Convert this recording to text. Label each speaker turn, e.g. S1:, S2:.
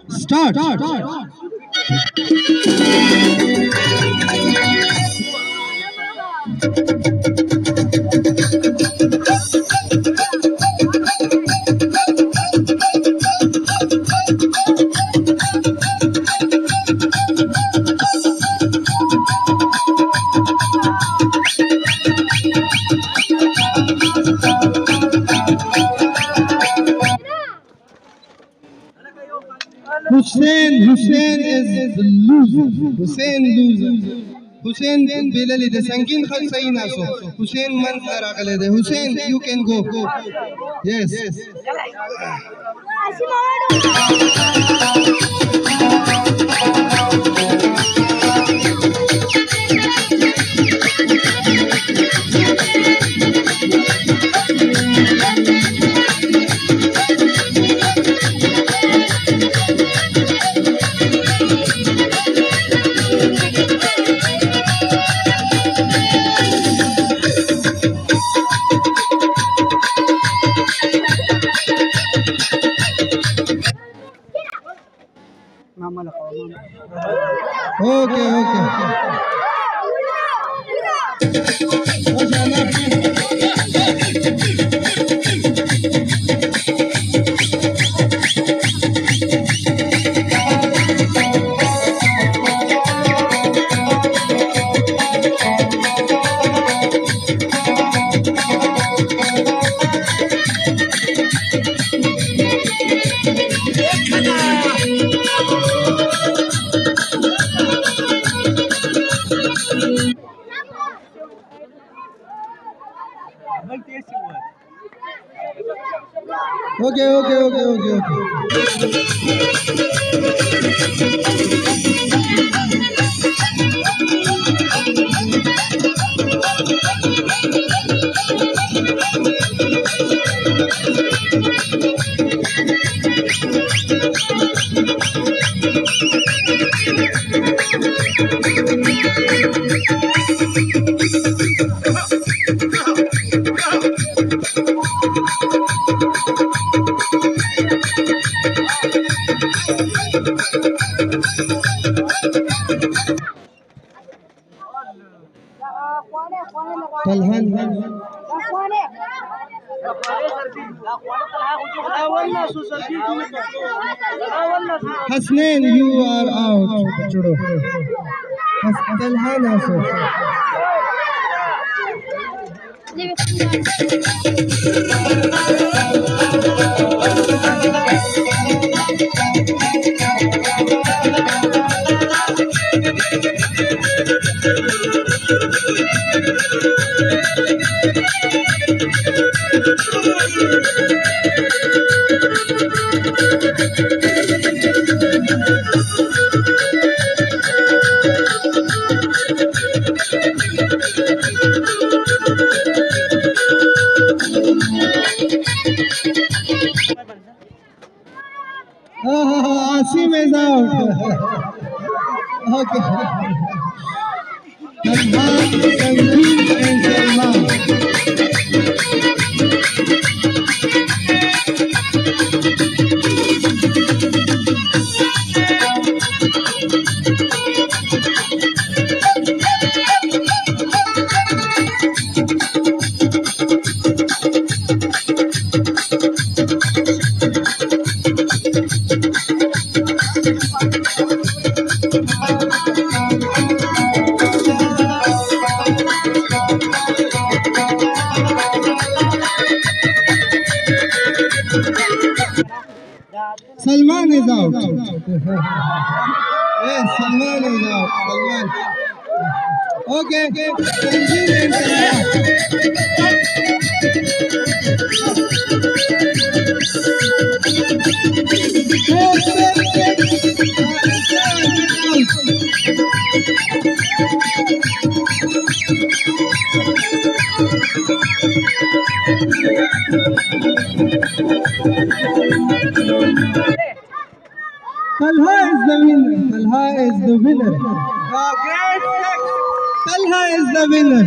S1: Start. Hussein is the loser. Hussein loser. Hussein Bilali the Sangin Khalsaina so. Hussein Manzara Hussein, you can go. Yes. Okay. Hasnain, you are out. Talhan also. Asim is out. Okay. Salman, Sanjeev and Salman. Salman is out. Yes, Salman is out. Salman. Okay. Talha is the winner. Great six. Talha is the winner.